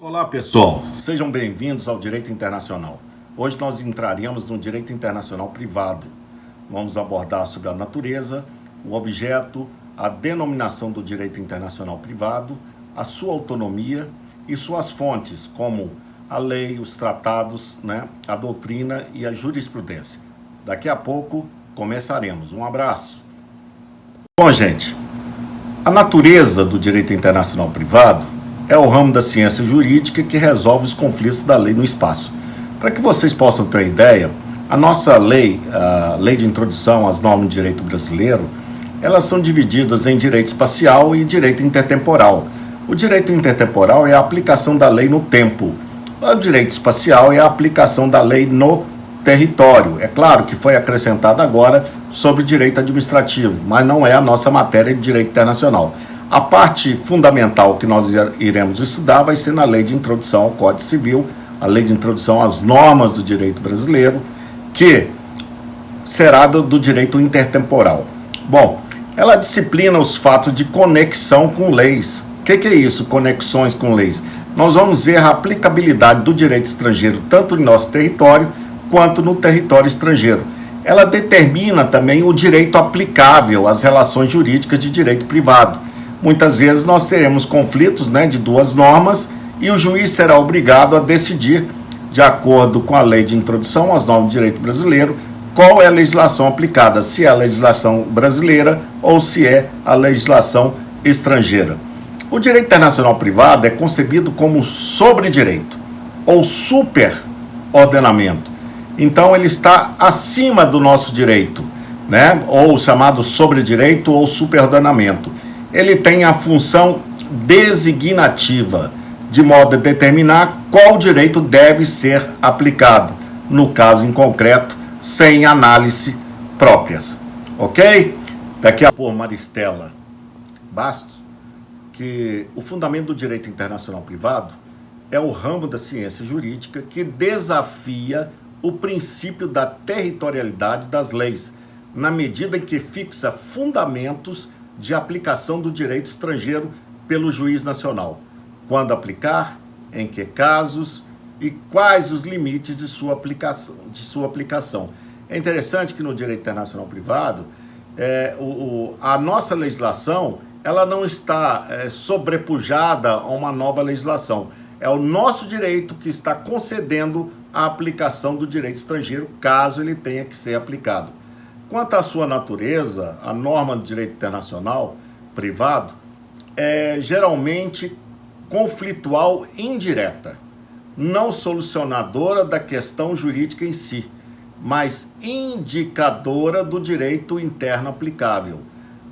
Olá pessoal, sejam bem-vindos ao Direito Internacional. Hoje nós entraremos no Direito Internacional Privado. Vamos abordar sobre a natureza, o objeto, a denominação do Direito Internacional Privado, a sua autonomia e suas fontes, como a lei, os tratados, a doutrina e a jurisprudência. Daqui a pouco começaremos. Um abraço. Bom, gente, a natureza do Direito Internacional Privado é o ramo da ciência jurídica que resolve os conflitos da lei no espaço. Para que vocês possam ter uma ideia, a nossa lei, a Lei de Introdução às Normas de Direito Brasileiro, elas são divididas em direito espacial e direito intertemporal. O direito intertemporal é a aplicação da lei no tempo. O direito espacial é a aplicação da lei no território. É claro que foi acrescentado agora sobre direito administrativo, mas não é a nossa matéria de direito internacional. A parte fundamental que nós iremos estudar vai ser na Lei de Introdução ao Código Civil, a Lei de Introdução às Normas do Direito Brasileiro, que será do direito intertemporal. Bom, ela disciplina os fatos de conexão com leis. O que é isso, conexões com leis? Nós vamos ver a aplicabilidade do direito estrangeiro, tanto em nosso território, quanto no território estrangeiro. Ela determina também o direito aplicável às relações jurídicas de direito privado. Muitas vezes nós teremos conflitos de duas normas e o juiz será obrigado a decidir, de acordo com a Lei de Introdução às Normas do Direito Brasileiro, qual é a legislação aplicada, se é a legislação brasileira ou se é a legislação estrangeira. O direito internacional privado é concebido como sobredireito ou superordenamento. Então ele está acima do nosso direito, ou chamado sobredireito ou superordenamento. Ele tem a função designativa, de modo a determinar qual direito deve ser aplicado, no caso em concreto, sem análise próprias. Ok? Daqui a pouco, Maristela Bastos, que o fundamento do direito internacional privado é o ramo da ciência jurídica que desafia o princípio da territorialidade das leis, na medida em que fixa fundamentos de aplicação do direito estrangeiro pelo juiz nacional. Quando aplicar, em que casos e quais os limites de sua aplicação. É interessante que no direito internacional privado, a nossa legislação ela não está sobrepujada a uma nova legislação. É o nosso direito que está concedendo a aplicação do direito estrangeiro, caso ele tenha que ser aplicado. Quanto à sua natureza, a norma do direito internacional privado é geralmente conflitual indireta, não solucionadora da questão jurídica em si, mas indicadora do direito interno aplicável.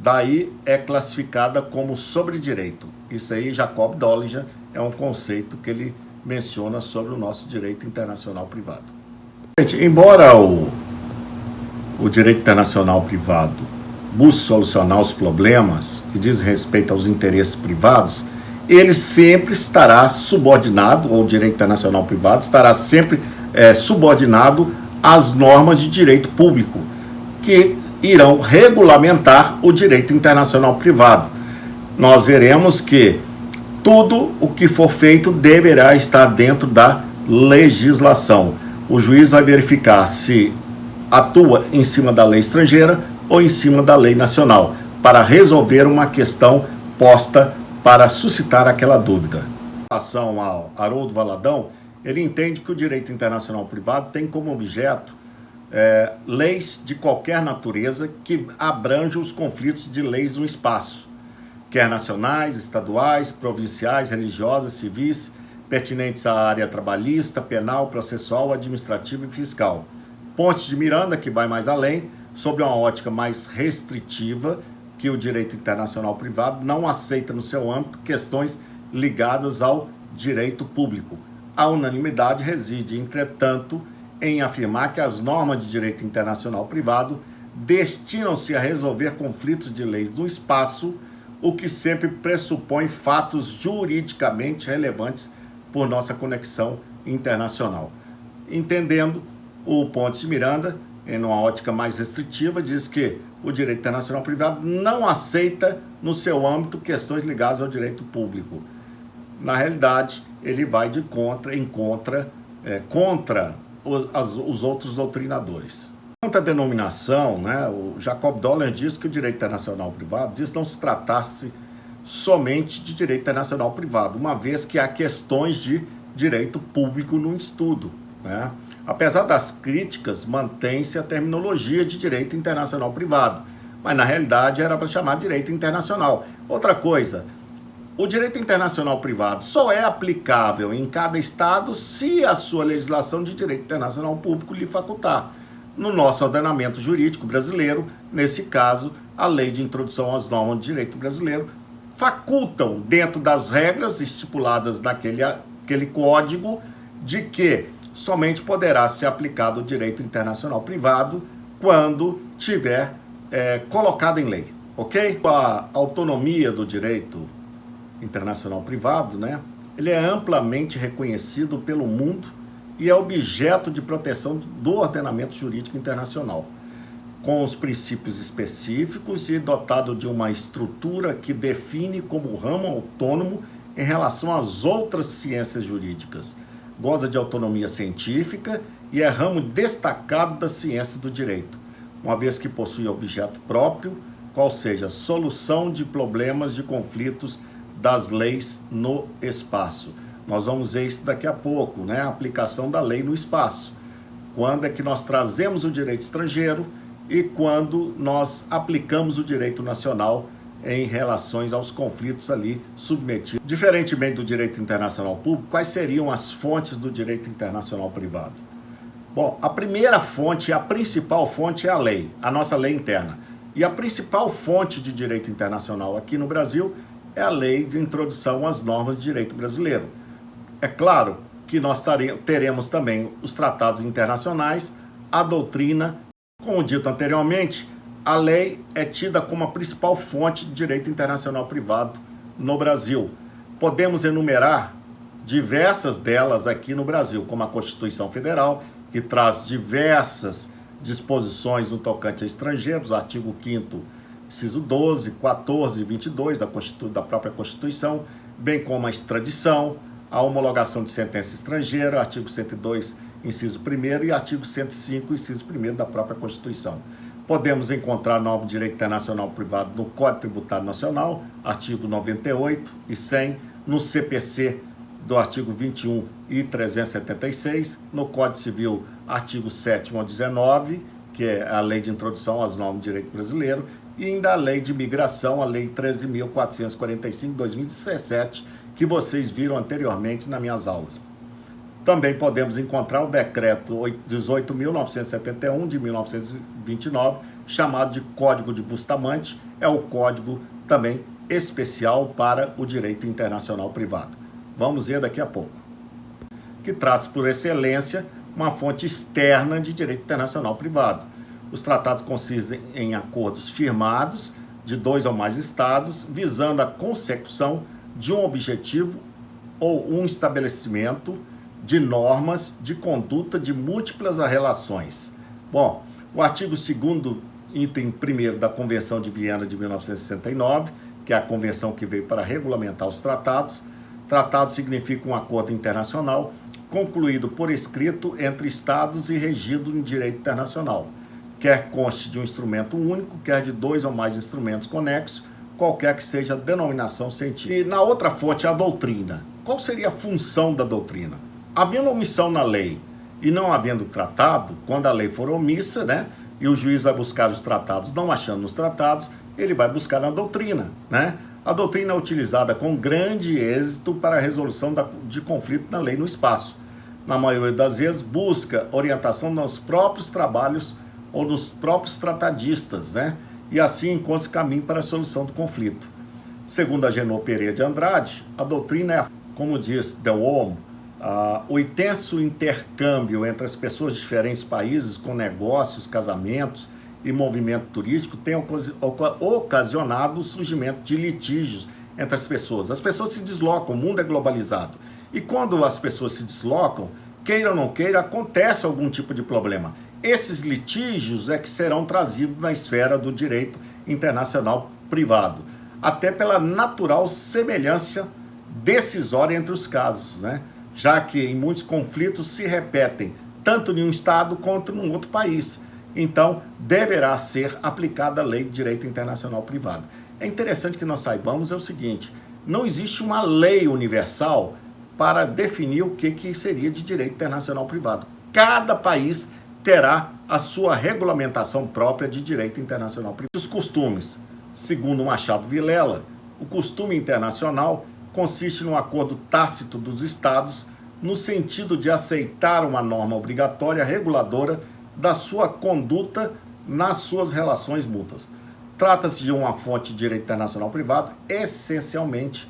Daí é classificada como sobredireito. Isso aí, Jacob Dollinger, é um conceito que ele menciona sobre o nosso direito internacional privado. Gente, embora o direito internacional privado busque solucionar os problemas que diz respeito aos interesses privados, ele sempre estará subordinado, ou o direito internacional privado estará sempre subordinado às normas de direito público, que irão regulamentar o direito internacional privado. Nós veremos que tudo o que for feito deverá estar dentro da legislação. O juiz vai verificar se atua em cima da lei estrangeira ou em cima da lei nacional, para resolver uma questão posta para suscitar aquela dúvida. Em relação ao Haroldo Valadão, ele entende que o direito internacional privado tem como objeto leis de qualquer natureza que abranjam os conflitos de leis no espaço, quer nacionais, estaduais, provinciais, religiosas, civis, pertinentes à área trabalhista, penal, processual, administrativa e fiscal. Pontes de Miranda, que vai mais além, sob uma ótica mais restritiva, que o direito internacional privado não aceita no seu âmbito questões ligadas ao direito público. A unanimidade reside, entretanto, em afirmar que as normas de direito internacional privado destinam-se a resolver conflitos de leis no espaço, o que sempre pressupõe fatos juridicamente relevantes por nossa conexão internacional. Entendendo, o Pontes de Miranda, em uma ótica mais restritiva, diz que o direito internacional privado não aceita no seu âmbito questões ligadas ao direito público. Na realidade, ele vai contra os outros doutrinadores. Quanto à denominação, né, o Jacob Dollar diz que o direito internacional privado diz não se tratar-se somente de direito internacional privado, uma vez que há questões de direito público no estudo, né? Apesar das críticas, mantém-se a terminologia de direito internacional privado, mas na realidade era para chamar de direito internacional. Outra coisa, o direito internacional privado só é aplicável em cada estado se a sua legislação de direito internacional público lhe facultar. No nosso ordenamento jurídico brasileiro, nesse caso, a Lei de Introdução às Normas de Direito Brasileiro facultam, dentro das regras estipuladas naquele código, de que somente poderá ser aplicado o direito internacional privado quando tiver colocado em lei, ok? A autonomia do direito internacional privado, né? Ele é amplamente reconhecido pelo mundo e é objeto de proteção do ordenamento jurídico internacional, com os princípios específicos e dotado de uma estrutura que define como ramo autônomo em relação às outras ciências jurídicas. Goza de autonomia científica e é ramo destacado da ciência do direito, uma vez que possui objeto próprio, qual seja a solução de problemas de conflitos das leis no espaço. Nós vamos ver isso daqui a pouco, né? A aplicação da lei no espaço. Quando é que nós trazemos o direito estrangeiro e quando nós aplicamos o direito nacional em relações aos conflitos ali submetidos. Diferentemente do direito internacional público, quais seriam as fontes do direito internacional privado? Bom, a primeira fonte, a principal fonte é a lei, a nossa lei interna. E a principal fonte de direito internacional aqui no Brasil é a Lei de Introdução às Normas de Direito Brasileiro. É claro que nós teremos também os tratados internacionais, a doutrina. Como dito anteriormente, a lei é tida como a principal fonte de direito internacional privado no Brasil. Podemos enumerar diversas delas aqui no Brasil, como a Constituição Federal, que traz diversas disposições no tocante a estrangeiros, o artigo 5º, inciso 12, 14 e 22 da própria Constituição, bem como a extradição, a homologação de sentença estrangeira, artigo 102, inciso 1º, e artigo 105, inciso 1º da própria Constituição. Podemos encontrar norma de direito internacional privado no Código Tributário Nacional, artigo 98 e 100, no CPC do artigo 21 e 376, no Código Civil, artigo 7º ao 19, que é a Lei de Introdução às Normas de Direito Brasileiro, e ainda a Lei de Migração, a Lei 13.445 de 2017, que vocês viram anteriormente nas minhas aulas. Também podemos encontrar o Decreto 18.971 de 1929, chamado de Código de Bustamante, é o código também especial para o direito internacional privado. Vamos ver daqui a pouco. Que traz por excelência uma fonte externa de direito internacional privado. Os tratados consistem em acordos firmados de 2 ou mais estados, visando a consecução de um objetivo ou um estabelecimento de normas de conduta de múltiplas relações. Bom, o artigo 2º, item 1º da Convenção de Viena de 1969, que é a convenção que veio para regulamentar os tratados. Tratado significa um acordo internacional concluído por escrito entre estados e regido em direito internacional, quer conste de um instrumento único, quer de 2 ou mais instrumentos conexos, qualquer que seja a denominação científica. E na outra fonte, a doutrina. Qual seria a função da doutrina? Havendo omissão na lei e não havendo tratado, quando a lei for omissa, né, e o juiz vai buscar os tratados, não achando nos tratados, ele vai buscar na doutrina, né? A doutrina é utilizada com grande êxito para a resolução de conflito na lei no espaço. Na maioria das vezes, busca orientação nos próprios trabalhos ou nos próprios tratadistas, né? E assim encontra caminho para a solução do conflito. Segundo a Genô Pereira de Andrade, a doutrina é, como diz Delorme, o intenso intercâmbio entre as pessoas de diferentes países com negócios, casamentos e movimento turístico tem ocasionado o surgimento de litígios entre as pessoas. As pessoas se deslocam, o mundo é globalizado. E quando as pessoas se deslocam, queira ou não queira, acontece algum tipo de problema. Esses litígios é que serão trazidos na esfera do direito internacional privado, até pela natural semelhança decisória entre os casos, né? Já que em muitos conflitos se repetem, tanto em um Estado quanto em um outro país. Então, deverá ser aplicada a lei de direito internacional privado. É interessante que nós saibamos o seguinte, não existe uma lei universal para definir o que seria de direito internacional privado. Cada país terá a sua regulamentação própria de direito internacional privado. Os costumes, segundo Machado Vilela, o costume internacional consiste num acordo tácito dos Estados no sentido de aceitar uma norma obrigatória reguladora da sua conduta nas suas relações mútuas. Trata-se de uma fonte de direito internacional privado essencialmente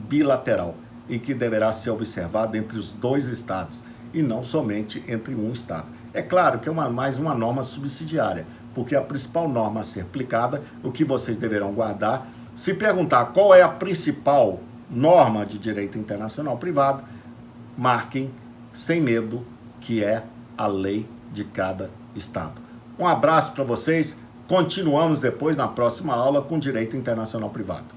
bilateral e que deverá ser observada entre os dois Estados e não somente entre um Estado. É claro que é mais uma norma subsidiária, porque a principal norma a ser aplicada, o que vocês deverão guardar, se perguntar qual é a principal norma de direito internacional privado, marquem sem medo que é a lei de cada Estado. Um abraço para vocês, continuamos depois na próxima aula com direito internacional privado.